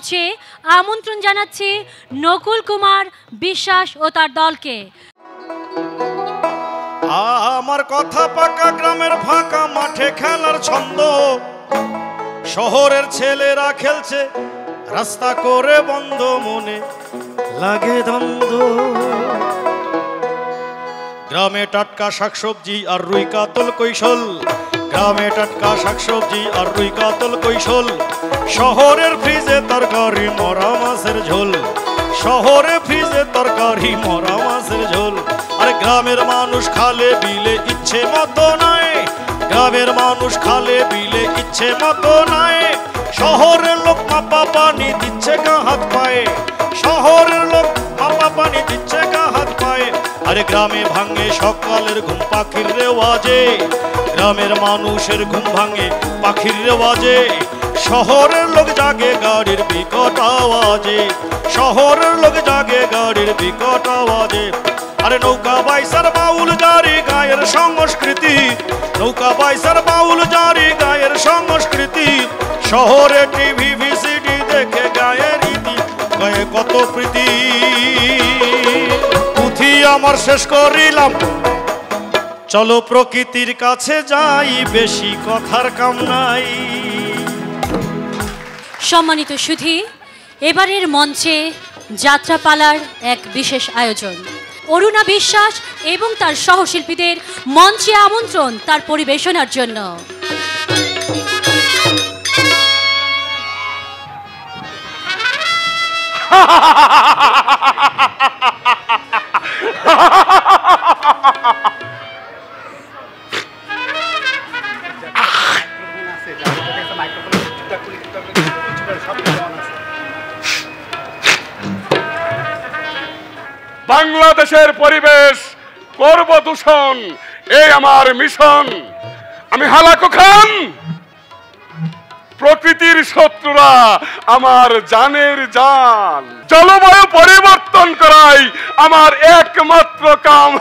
মঞ্চে আমন্ত্রণ জানাচ্ছি নকুল কুমার বিশ্বাস ও তার দলকে। আমার কথা পাকা গ্রামের ফাঁকা মাঠে খেলার ছন্দ, শহরের ছেলেরা খেলছে রাস্তা করে বন্ধ, মনে লাগে দ্বন্দ্ব। গ্রামে টাটকা শাকসবজি আর রুই কাতল কৈশল, গ্রামে টাটকা শাকসবজি আর রুই কাতল কৈশল, শহরের ফ্রিজে তরকারি মরা মাছের ঝোল, শহরে ফ্রিজে তরকারি মরা মাছের ঝোল। আরে গ্রামের মানুষ খালে বিলে ইচ্ছে মতো নাই, গ্রামের মানুষ খালে বিলে ইচ্ছে মতো নাই, শহরের লোক মাপা পানি দিচ্ছে গা হাত পায়ে, শহরের লোক মাপা পানি দিচ্ছে গা হাত পায়ে। আরে গ্রামে ভাঙে সকালের ঘুম পাখির রেওয়াজে, গ্রামের মানুষের ঘুম ভাঙে পাখির রেওয়াজে, শহরের লোক জাগে গাড়ির বিকট আওয়াজে, শহরের লোক জাগে গাড়ির বিকট আওয়াজে। আরে নৌকা বাইসার বাউল জারি গায়ের সংস্কৃতি, নৌকা বাইসার বাউল জারি গায়ের সংস্কৃতি, শহরে টিভি ভিসিডি দেখে গায়ে রীতি, গায়ে কত প্রীতি। পুঁথি আমার শেষ করিলাম, চলো প্রকৃতির কাছে যাই, বেশি কথার কাম নাই। সম্মানিত সুধী, এবারের মঞ্চে যাত্রাপালার এক বিশেষ আয়োজন। অরুণা বিশ্বাস এবং তার সহশিল্পীদের মঞ্চে আমন্ত্রণ তার পরিবেশনার জন্য। বাংলাদেশের পরিবেশ করব দূষণ, এই আমার মিশন। আমি হালাকু খান, প্রকৃতির শত্রুরা আমার জানের জান, জলবায়ু পরিবর্তন করাই আমার একমাত্র কাম।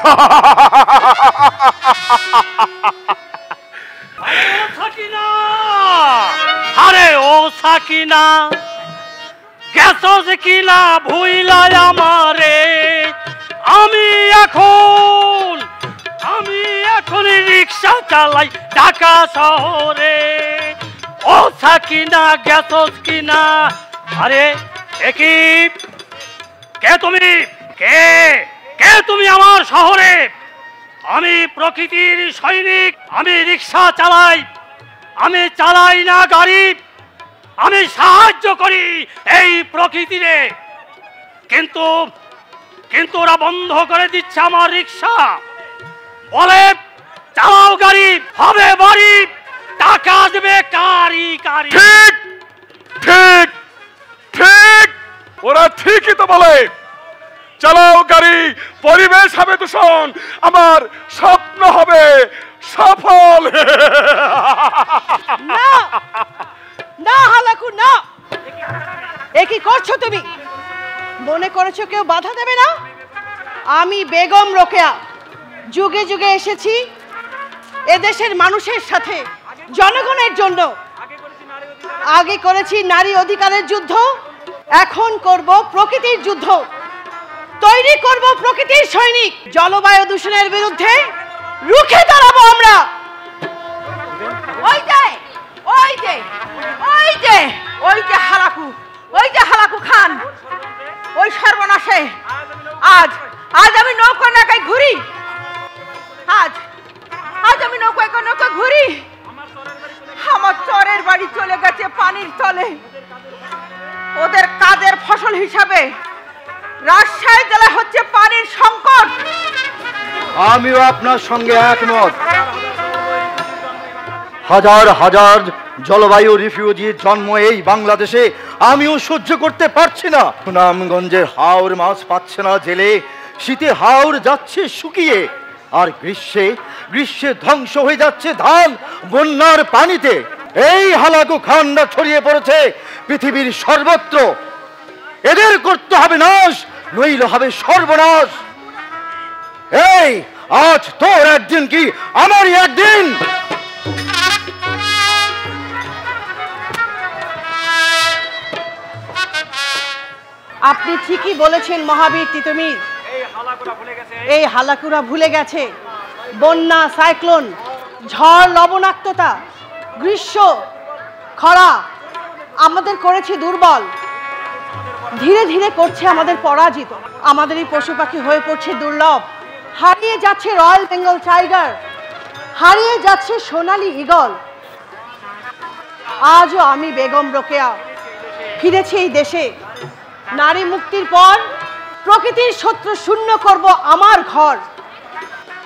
আরে ও সাকিনা, গেছস কিনা ভুইলাই আমারে, আমি এখন রিক্সা চালাই ঢাকা শহরে। ও সাকিনা গেছস কিনা, আরে একই কে তুমি, কে তুমি আমার শহরে? আমি প্রকৃতির সৈনিক, আমি রিক্সা চালাই, আমি চালাই না গাড়ি, আমি সাহায্য করি এই প্রকৃতিরে। কিন্তু ওরা বন্ধ করে দিচ্ছে আমার রিক্সা, বলে চালাও গাড়ি, হবে বাড়ি, টাকা দেবে কারি কারি। ঠিক ঠিক ঠিক, ওরা ঠিকই তো বলে, চালাও গাড়ি, পরিবেশ হবে দূষণ, আমার স্বপ্ন হবে সফল। না না হালাকু না, এ কি করছো তুমি? মনে করেছো কেউ বাধা দেবে না? আমি বেগম রোকেয়া যুগে যুগে এসেছি এদেশের মানুষের সাথে, জনগণের জন্য। আগে করেছি নারী অধিকারের যুদ্ধ, এখন করব প্রকৃতির যুদ্ধ। তৈরি করব প্রকৃতির সৈনিক, জলবায়ু দূষণের বিরুদ্ধে রুখে দাঁড়াবো আমরা। ওই যে ওই যে ওই যে ওই যে হালাকু, ওই যে হালাকু খান, ওই সর্বনাশে। আজ আমি নৌকা নাকায় ঘুরি, আজ আমি নৌকায় ঘুরি। আমার চরের বাড়ি চলে গেছে পানির তলে। ওদের কাজের ফসল হিসাবে রাজশাহী জেলায় হচ্ছে পানির সংকট। আমিও আপনার সঙ্গে একমত। হাজার হাজার জলবায়ু রিফিউজির জন্ম এই বাংলাদেশে আমিও সহ্য করতে পারছি না। সুনামগঞ্জের হাওর মাছ পাচ্ছে না জেলে, শীতে হাওর যাচ্ছে শুকিয়ে, আর গ্রীষ্মে ধ্বংস হয়ে যাচ্ছে ধান বন্যার পানিতে। এই হালাকু খান্ডা ছড়িয়ে পড়েছে পৃথিবীর সর্বত্র। এদের করতে হবে নাশ, নইলে হবে সর্বনাশ। এই আজ তোর একদিন কি আমারই একদিন। আপনি ঠিকই বলেছেন মহাবীর তিতুমির। এই হালাকুড়া ভুলে গেছে বন্যা, সাইক্লোন, ঝড়, লবণাক্ততা, গ্রীষ্ম, খরা আমাদের করেছে দুর্বল, ধীরে ধীরে করছে আমাদের পরাজিত। আমাদের এই পশু পাখি হয়ে পড়ছে দুর্লভ। হারিয়ে যাচ্ছে রয়্যাল বেঙ্গল টাইগার, হারিয়ে যাচ্ছে সোনালী ঈগল। আজও আমি বেগম রোকেয়া ফিরেছি এই দেশে। নারী মুক্তির পর প্রকৃতির শত্রু শূন্য করব আমার ঘর।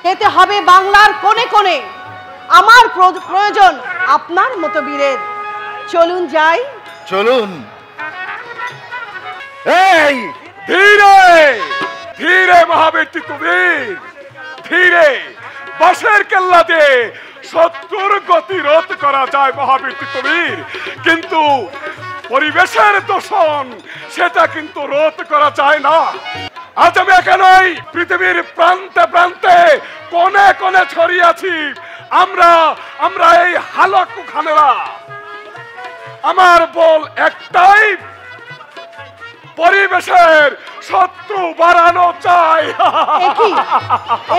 যেতে হবে বাংলার কোণে কোণে, আমার প্রয়োজন আপনার মতো বীরের। চলুন যাই, চলুন। এই ধীরে ধীরে মহাবীর তিতুমির, ধীরে। বাঁশের কেল্লা দিয়ে শত্রুর গতি রোধ করা যায় মহাবীর তিতুমির, কিন্তু পরিবেশের দূষণ সেটা কিন্তু রোধ করা যায় না। আজ আমি এখানেই পৃথিবীর প্রান্তে প্রান্তে কোণে কোণে ছড়িয়ে আছি। আমরা এই হালাকু খানেরা। আমার বল একটাই, পরিবেশের শত্রু বাড়ানো চাই।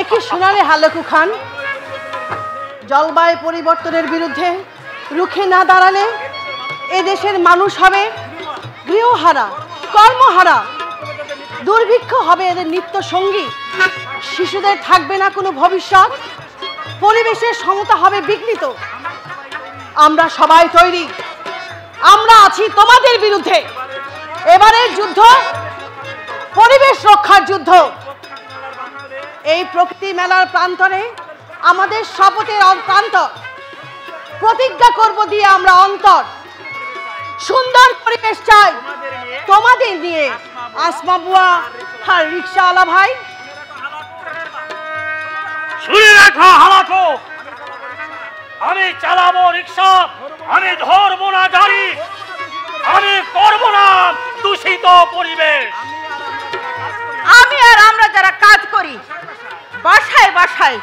একই শোনালে হালাকু খান, জলবায়ু পরিবর্তনের বিরুদ্ধে রুখে না দাঁড়ালে এদেশের মানুষ হবে গৃহহারা, কর্মহারা। দুর্ভিক্ষ হবে এদের নিত্য সঙ্গী। শিশুদের থাকবে না কোনো ভবিষ্যৎ, পরিবেশের সমতা হবে বিঘ্নিত। আমরা সবাই তৈরি, আমরা আছি তোমাদের বিরুদ্ধে। এবারের যুদ্ধ পরিবেশ রক্ষার যুদ্ধ। এই প্রকৃতি মেলার প্রান্তরে আমাদের শপথের প্রান্তর। প্রতিজ্ঞা করব দিয়ে আমরা অন্তর। সুন্দর পরিবেশ চাই তোমাদের নিয়ে। আসমা বুয়া আর রিক্সাওয়ালা ভাই, শুনে রাখো হালাকু, আমি চালাবো রিক্সা, আমি ধরবো না গাড়ি, আমি করবো না দূষিত পরিবেশ। আমি আর আমরা যারা কাজ করি বাসায় বাসায়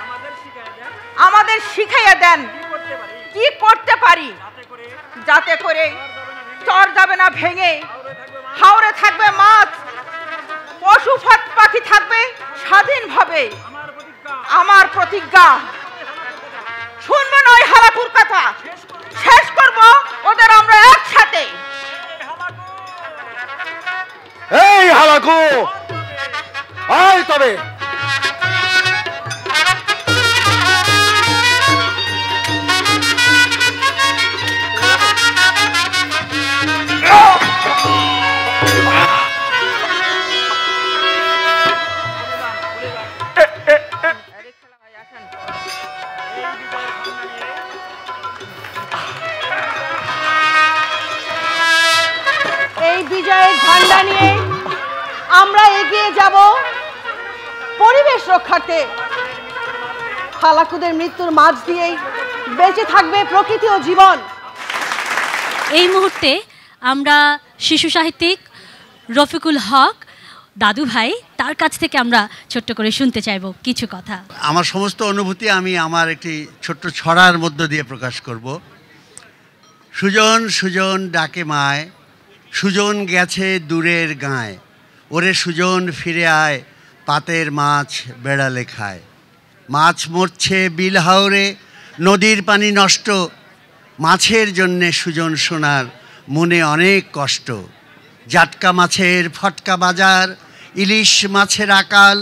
আমাদের শিখাইয়া দেন কি করতে পারি, যাতে করে চর যাবে না ভেঙে, হাওরে থাকবে মাছ, পশু পাখি থাকবে স্বাধীনভাবে। আমার প্রতিজ্ঞা, শুনবেন ওই হালাকুর কথা, শেষ করব ওদের আমরা একসাথে। এই হালাকু আয় তবে। এই বিজয়ের ঝান্ডা নিয়ে আমরা এগিয়ে যাব পরিবেশ রক্ষার্থে। হালাকুদের মৃত্যুর মাঝ দিয়েই বেঁচে থাকবে প্রকৃতি ও জীবন। এই মুহূর্তে আমরা শিশু সাহিত্যিক রফিকুল হক দাদু ভাই, তার কাছ থেকে আমরা ছোট্ট করে শুনতে চাইব কিছু কথা। আমার সমস্ত অনুভূতি আমি আমার একটি ছোট্ট ছড়ার মধ্য দিয়ে প্রকাশ করব। সুজন সুজন ডাকে মায়, সুজন গেছে দূরের গাঁয়, ওরে সুজন ফিরে আয়, পাতের মাছ বেড়ালে খায়। মাছ মরছে বিল হাওরে, নদীর পানি নষ্ট, মাছের জন্যে সুজন সোনার মনে অনেক কষ্ট। জাটকা মাছের ফটকা বাজার, ইলিশ মাছের আকাল,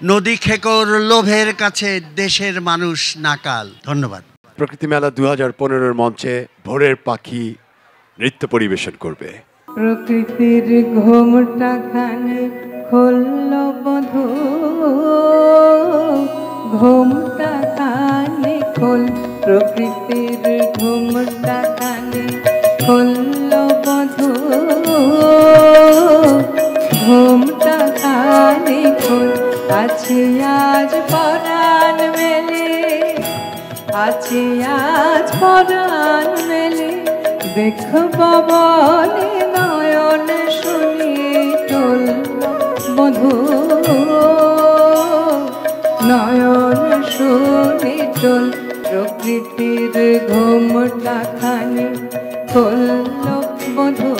নদী খেকর লোভের কাছে দেশের মানুষ নাকাল। ধন্যবাদ। প্রকৃতি মেলা 2015-এর মঞ্চে ভোরের পাখি নৃত্য পরিবেশন করবে। প্রকৃতির ঘোমটা খানে খোল বধূ, ঘোমটা খানে খোল, প্রকৃতির ঘোমটা খানে খোল বধূ, ঘোমটা খানে খোল। আছে আজ পরাণ মেলে, আছে আজ পরাণ মেলে, দেখব বলে নয়ন শুনি টোল বধূ, নয়ন শুনি টোল। প্রকৃতির ঘোমটা খানি খোল বধূ,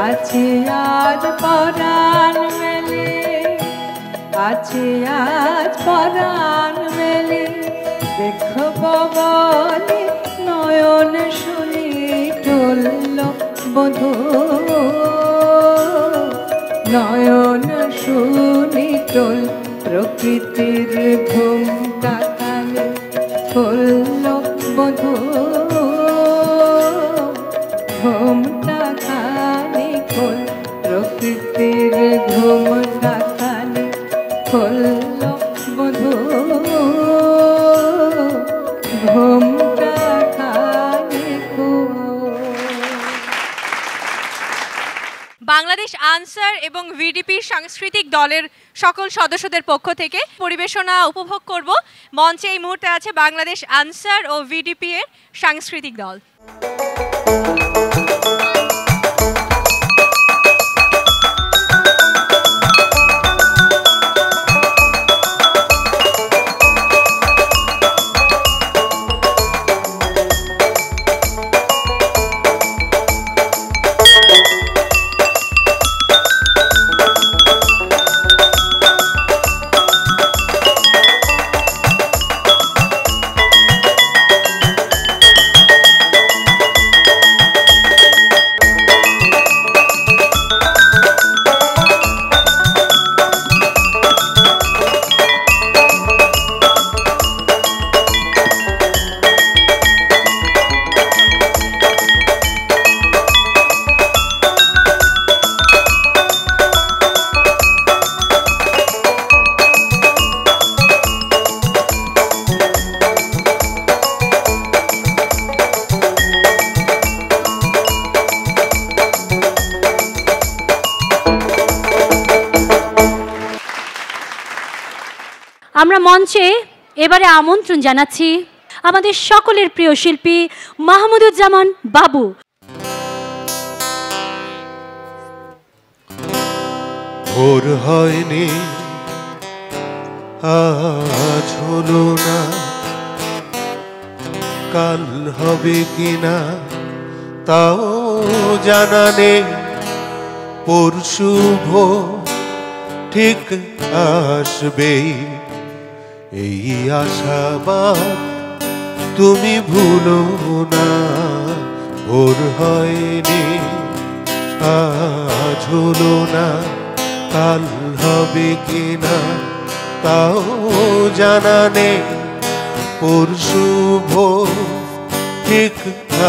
আছে আজ পরাণ মেলে, আছে আজ পরাণ মেলে, দেখব বলে নয়ন শুনি টলল বধূ, নয়ন শুনি টোল প্রকৃতির ঘুমটা কানে করল বধূ, ঘুমটা কানে খোল প্রকৃতির ঘুমটা কানে করল বধূ, ঘুমটা কানে খোল। বাংলাদেশ আনসার এবং ভিডিপির সাংস্কৃতিক দলের সকল সদস্যদের পক্ষ থেকে পরিবেশনা উপভোগ করব। মঞ্চে এই মুহূর্তে আছে বাংলাদেশ আনসার ও ভিডিপি এর সাংস্কৃতিক দল। আমরা মঞ্চে এবারে আমন্ত্রণ জানাচ্ছি আমাদের সকলের প্রিয় শিল্পী মাহমুদুজ্জামান বাবু। ভোর হয়নি আজ হলো না, কাল হবে কিনা তাও জানা নেই, পরশু ভোর ঠিক আসবেই, এই আশাবাদ তুমি ভুলো না। ভোর হয়নি আজ হলো না, কাল হবে কিনা তাও জানা নেই, পরশু ভোর ঠিক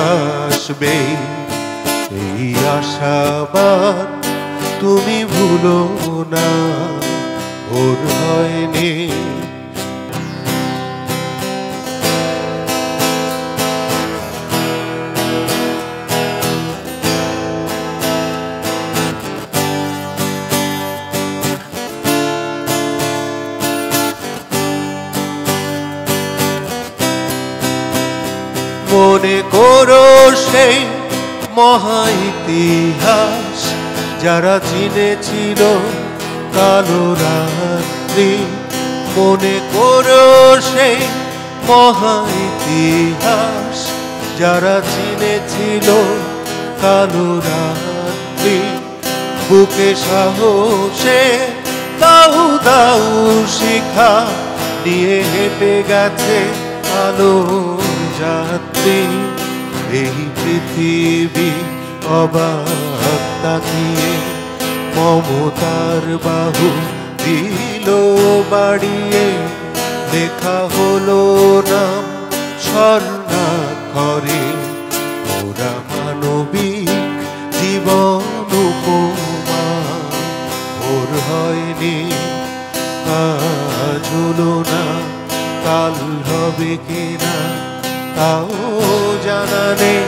আসবে, এই আশাবাদ তুমি ভুলো না। ভোর হয়নি মনে করো সেই মহা ইতিহাস, যারা চিনেছিল কালো রাত্রি। মনে করো সেই মহা ইতিহাস, যারা চিনেছিল কালো রাত্রি। বুকে সাহসে দাউ দাউ শিখা নিয়ে হেঁটে গেছে আলো যাত্রী। এই পৃথিবী অবাক তাকিয়ে মমতার বাহু দিল বাড়িয়ে, লেখা হলো নাম স্বর্ণাক্ষরে, ওরা মানবিক জীবন উপমা। ভোর হয়নি আজ হলো না, কাল হবে কিনা তাও জানা নেই,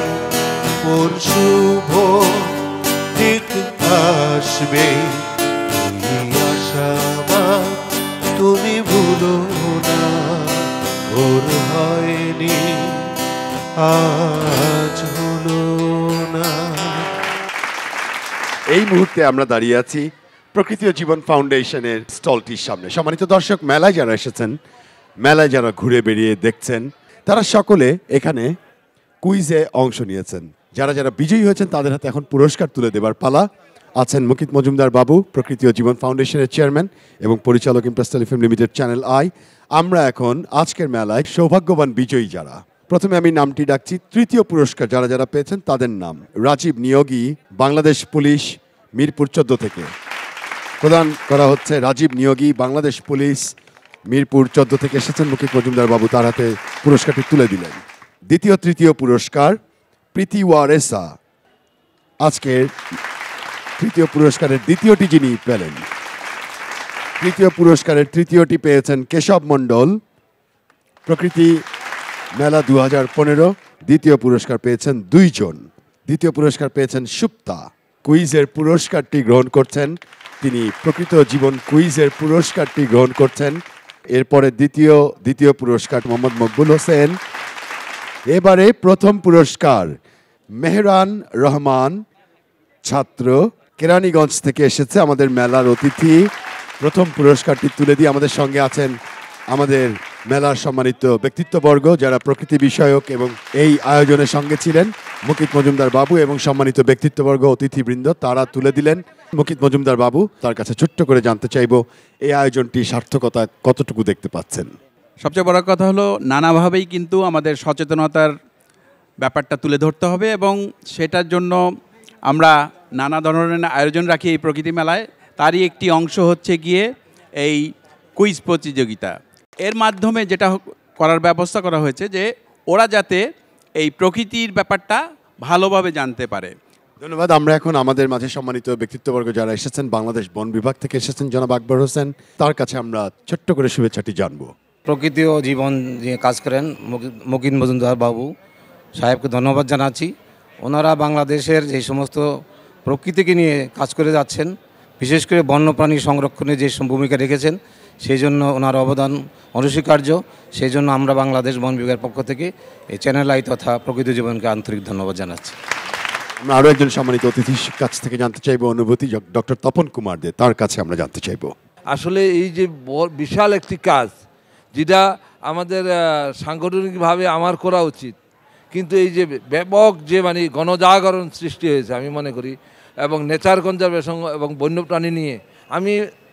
পরশু ভোর ঠিক আসবে, এই আশাবাদ তুমি ভুলো না। ভোর হয়নি আজ হলো না। এই মুহূর্তে আমরা দাঁড়িয়ে আছি প্রকৃতি ও জীবন ফাউন্ডেশনের স্টলটির সামনে। সম্মানিত দর্শক, মেলায় যারা এসেছেন, মেলায় যারা ঘুরে বেরিয়ে দেখছেন, তারা সকলে এখানে কুইজে অংশ নিয়েছেন। যারা যারা বিজয়ী হয়েছেন তাদের হাতে এখন পুরস্কার তুলে দেবার পালা। আছেন মুকিত মজুমদার বাবু, প্রকৃতি ও জীবন ফাউন্ডেশনের চেয়ারম্যান এবং পরিচালক Impress Telefilm limited channel I. আমরা এখন আজকের মেলায় সৌভাগ্যবান বিজয়ী যারা, প্রথমে আমি নামটি ডাকছি। তৃতীয় পুরস্কার যারা যারা পেয়েছেন তাদের নাম: রাজীব নিয়োগী, বাংলাদেশ পুলিশ, মিরপুর 14 থেকে প্রদান করা হচ্ছে। রাজীব নিয়োগী, বাংলাদেশ পুলিশ, মিরপুর 14 থেকে এসেছেন। মুকিত মজুমদার বাবু তার হাতে পুরস্কারটি তুলে দিলেন। দ্বিতীয় তৃতীয় পুরস্কার প্রীতি ওয়ারেসা, আজকের তৃতীয় পুরস্কারের দ্বিতীয়টি যিনি পেলেন। তৃতীয় পুরস্কারের তৃতীয়টি পেয়েছেন কেশব মণ্ডল, প্রকৃতি মেলা 2015। দ্বিতীয় পুরস্কার পেয়েছেন 2 জন। দ্বিতীয় পুরস্কার পেয়েছেন সুপ্তা। কুইজের পুরস্কারটি গ্রহণ করছেন তিনি, প্রকৃত জীবন কুইজের পুরস্কারটি গ্রহণ করছেন। এরপরে দ্বিতীয় পুরস্কার মোহাম্মদ মকবুল হোসেন। এবারে প্রথম পুরস্কার মেহরান রহমান, ছাত্র, কেরানীগঞ্জ থেকে এসেছে, আমাদের মেলার অতিথি। প্রথম পুরস্কারটি তুলে দিয়ে আমাদের সঙ্গে আছেন আমাদের মেলার সম্মানিত ব্যক্তিত্ববর্গ যারা প্রকৃতি বিষয়ক এবং এই আয়োজনের সঙ্গে ছিলেন। মুকিত মজুমদার বাবু এবং সম্মানিত ব্যক্তিত্ববর্গ অতিথিবৃন্দ তারা তুলে দিলেন। মুকিত মজুমদার বাবু, তার কাছে ছোট্ট করে জানতে চাইব এই আয়োজনটি সার্থকতা কতটুকু দেখতে পাচ্ছেন? সবচেয়ে বড় কথা হলো নানাভাবেই কিন্তু আমাদের সচেতনতার ব্যাপারটা তুলে ধরতে হবে এবং সেটার জন্য আমরা নানা ধরনের আয়োজন রাখি এই প্রকৃতি মেলায়। তারই একটি অংশ হচ্ছে গিয়ে এই কুইজ প্রতিযোগিতা। এর মাধ্যমে যেটা করার ব্যবস্থা করা হয়েছে যে ওরা যাতে এই প্রকৃতির ব্যাপারটা ভালোভাবে জানতে পারে। ধন্যবাদ। আমরা এখন আমাদের মাঝে সম্মানিত ব্যক্তিত্ববর্গ যারা এসেছেন, বাংলাদেশ বন বিভাগ থেকে এসেছেন জনাব আকবর হোসেন, তার কাছে আমরা ছোট্ট করে শুভেচ্ছাটি জানবো। প্রকৃতি ও জীবন যে কাজ করেন মুকিত মজুমদার বাবু সাহেবকে ধন্যবাদ জানাচ্ছি। ওনারা বাংলাদেশের যে সমস্ত প্রকৃতিকে নিয়ে কাজ করে যাচ্ছেন, বিশেষ করে বন্যপ্রাণী সংরক্ষণে যে ভূমিকা রেখেছেন, সেই জন্য ওনার অবদান অনস্বীকার্য। সেই জন্য আমরা বাংলাদেশ বন বিভাগের পক্ষ থেকে এই চ্যানেল আই তথা প্রকৃতি জীবনকে আন্তরিক ধন্যবাদ জানাচ্ছি। আমরা আরও একজন সম্মানিত অতিথির কাছ থেকে জানতে চাইবো অনুভূতি, ডক্টর তপন কুমার দে, তার কাছে আমরা জানতে চাইবো। আসলে এই যে বিশাল একটি কাজ যেটা আমাদের সাংগঠনিকভাবে আমার করা উচিত, কিন্তু এই যে ব্যাপক যে মানে গণজাগরণ সৃষ্টি হয়েছে আমি মনে করি, এবং নেচার কনজারভেশন এবং বন্যপ্রাণী নিয়ে আমি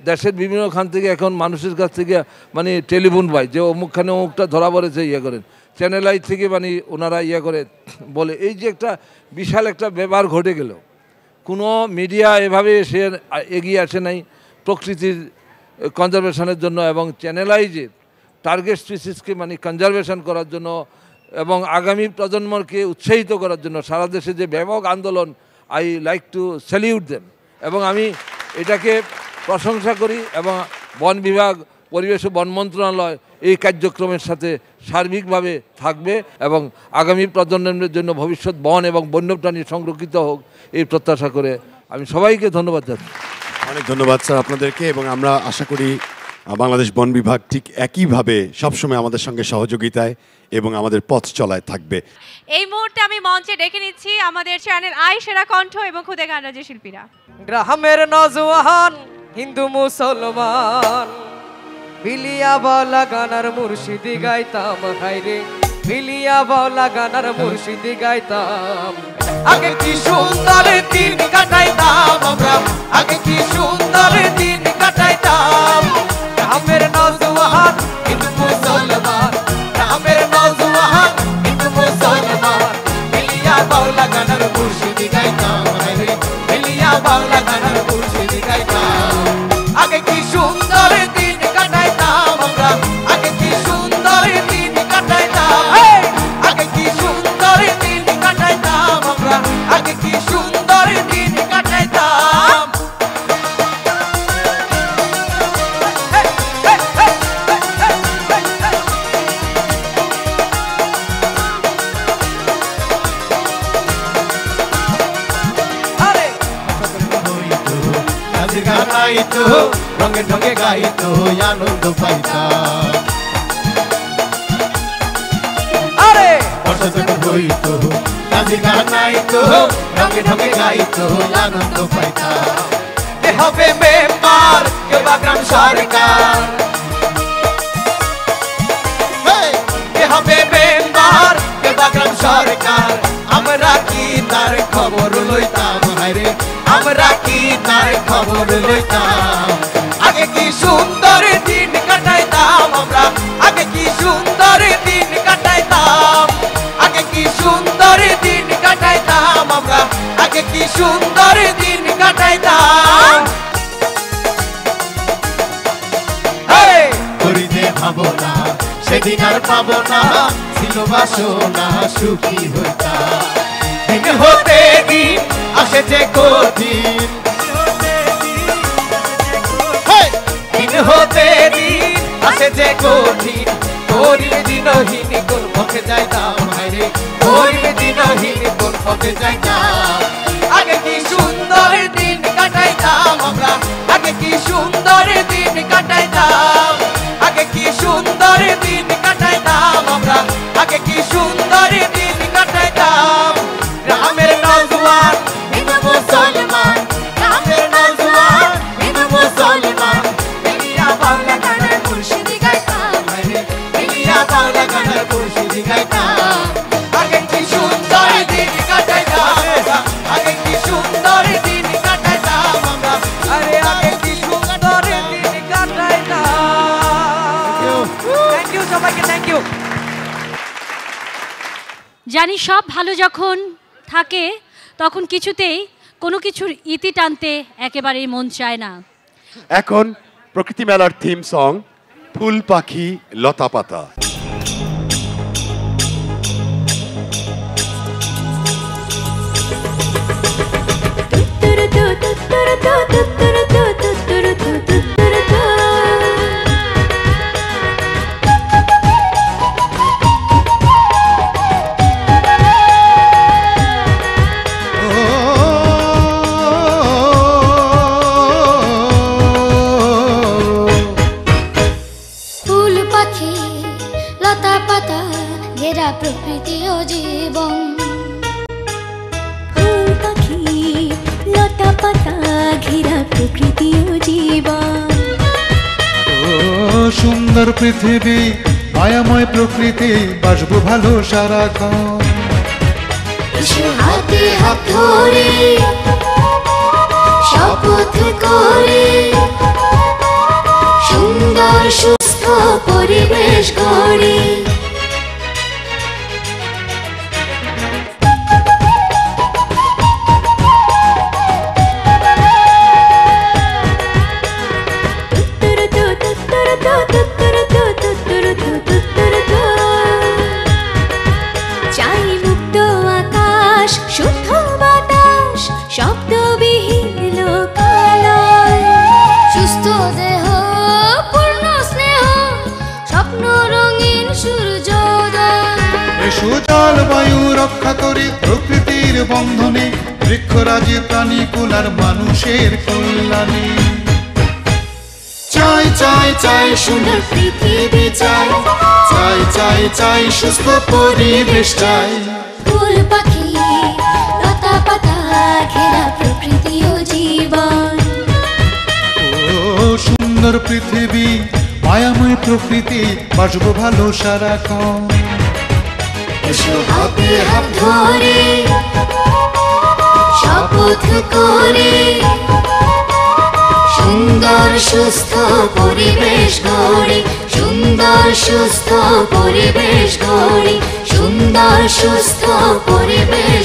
দেশের বিভিন্ন খান থেকে এখন মানুষের কাছ থেকে মানে টেলিফোন পাই যে অমুকখানে অমুকটা ধরা পড়েছে, ইয়ে করেন চ্যানেল আই থেকে মানে ওনারা ইয়ে করে বলে। এই যে একটা বিশাল একটা ব্যাপার ঘটে গেল, কোনো মিডিয়া এভাবে এসে এগিয়ে আসে নাই প্রকৃতির কনজারভেশনের জন্য, এবং চ্যানেল আই যে টার্গেট স্পিসিসকে মানে কনজারভেশন করার জন্য এবং আগামী প্রজন্মকে উৎসাহিত করার জন্য সারা দেশে যে ব্যাপক আন্দোলন, I like to salute them. এবং আমি এটাকে প্রশংসা করি এবং বন বিভাগ, পরিবেশ ও বন মন্ত্রণালয় এই কার্যক্রমের সাথে সার্বিকভাবে থাকবে এবং আগামী প্রজন্মের জন্য ভবিষ্যৎ বন এবং বন্যপ্রাণী সংরক্ষিত হোক এই প্রত্যাশা করে আমি সবাইকে ধন্যবাদ জানাই। অনেক ধন্যবাদ স্যার আপনাদেরকে, এবং আমরা আশা করি বাংলাদেশ বন বিভাগ ঠিক একইভাবে সবসময় আমাদের সঙ্গে সহযোগিতায় এবং আমাদের পথ চলায় থাকবে। এই মুহূর্তে আমি মঞ্চে ডেকে নিচ্ছি আমাদের চ্যানেল আই সেরা কণ্ঠ এবং খুদে গান রাজ্যের শিল্পীরা। গ্রামের নজওয়ান হিন্দু মুসলমান বিলিয়া বলা গানার মুর্শিদি গাইতাম, হাইরে বিলিয়া বলা গানার মুর্শিদি গাইতাম। আগে কি সুন্দর দিন কাটাইতাম আমরা, আগে কি সুন্দর দিন কাটাইতাম। গ্রামের নজওয়ান হিন্দু মুসলমান, গ্রামের নজওয়ান হিন্দু মুসলমান বিলিয়া বলা গানার মুর্শিদি গাইতাম, হাইরে বিলিয়া বলা গানার মুর্শিদি গাইতাম। আগে কি সুন্দর দিন কাটাইতাম আমরা, আগে কি সুন্দর দিন কাটাইতাম, আগে কি সুন্দর দিন কাটাইতাম আমরা, আগে কি সুন্দর দিন কাটাইতাম। গাইতো রঙে ঢঙে গাইতো আনন্দ পাইতাম, আরে বর্ষা যখন হইতো কাজে গান গাইতো রঙে ঢঙে গাইতো আনন্দ পাইতাম। কে হবে মেম্বার কে বা গ্রাম সরকার, কে হবে মেম্বার কে বা গ্রাম সরকার, আমরা কি তা আমরা কি তার খবর লইতাম আগে কি সুন্দর দিন কাটাইতাম আমরা আগে কি সুন্দর দিন কাটাইতাম আগে কি সুন্দর দিন কাটাইতাম আমরা আগে কি সুন্দর দিন কাটাইতাম করিতে ভাবনা সেদিন আর পাবো না ছিল বাসনা সুখী হইতাম দিন হতে দিন আসে যে কঠিন দিন হতে দিন আসে যে কঠিন গরিব দিনহীন কোন পথে যাইতাম হায়রে গরিব দিনহীন কোন পথে যাইতাম আগে কি সুন্দর দিন কাটাইতাম আমরা আগে কি সুন্দর দিন কাটাইতাম আগে কি সুন্দর দিন কাটাইতাম আমরা আগে কি সুন্দর দিন কাটাইতাম রামের নওজোয়ান হিন্দু মুসলমান রামের নওজোয়ান হিন্দু মুসলমান মিলিয়া বাংলা গানের মুর্শিদি গাইতাম মিলিয়া বাংলা গানের মুর্শিদি গাইতাম আগে কি সুন্দর দিন কাটাইতাম আগে কি সুন্দর দিন কাটাইতাম আমরা আরে আগে কি সুন্দর দিন কাটাইতাম থ্যাংক ইউ সবাইকে থ্যাংক ইউ জানি সব ভালো যখন থাকে তখন কিছুতেই কোনো কিছুর ইতি টানতে একেবারেই মন চায় না। এখন প্রকৃতি মেলার থিম সং ফুল পাখি লতা পাতা। প্রকৃতি ও জীবন ফুল পাখি লতা পাতা ঘেরা প্রকৃতি ও জীবন ও সুন্দর পৃথিবী মায়াময় প্রকৃতি বাসবো ভালো সারাক্ষণ হাতে হাত ধরে শপথ করে সুন্দর সুস্থ পরিবেশ গড়ে চাই মুক্ত আকাশ শুদ্ধ বাতাস শব্দবিহীন লোকালয় সুস্থ দেহ পূর্ণ স্নেহ স্বপ্ন রঙিন সূর্যোদয় এসো জলবায়ু রক্ষা করি প্রকৃতির বন্ধনে বৃক্ষরাজি প্রাণী কুলার মানুষের কল্যাণে চাই চাই চাই সুন্দর পৃথিবী চাই চাই চাই চাই সুস্থ পরিবেশ চাই ফুল পাখি লতা পাতা ঘেরা প্রকৃতি ও জীবন ও সুন্দর পৃথিবী মায়াময় প্রকৃতি বাসবো ভালো সারাক্ষণ এসো হাতে হাত ধরে শপথ করে সুন্দর সুস্থ পরিবেশ গড়ে সুন্দর সুস্থ পরিবেশ গড়ে সুন্দর সুস্থ পরিবেশ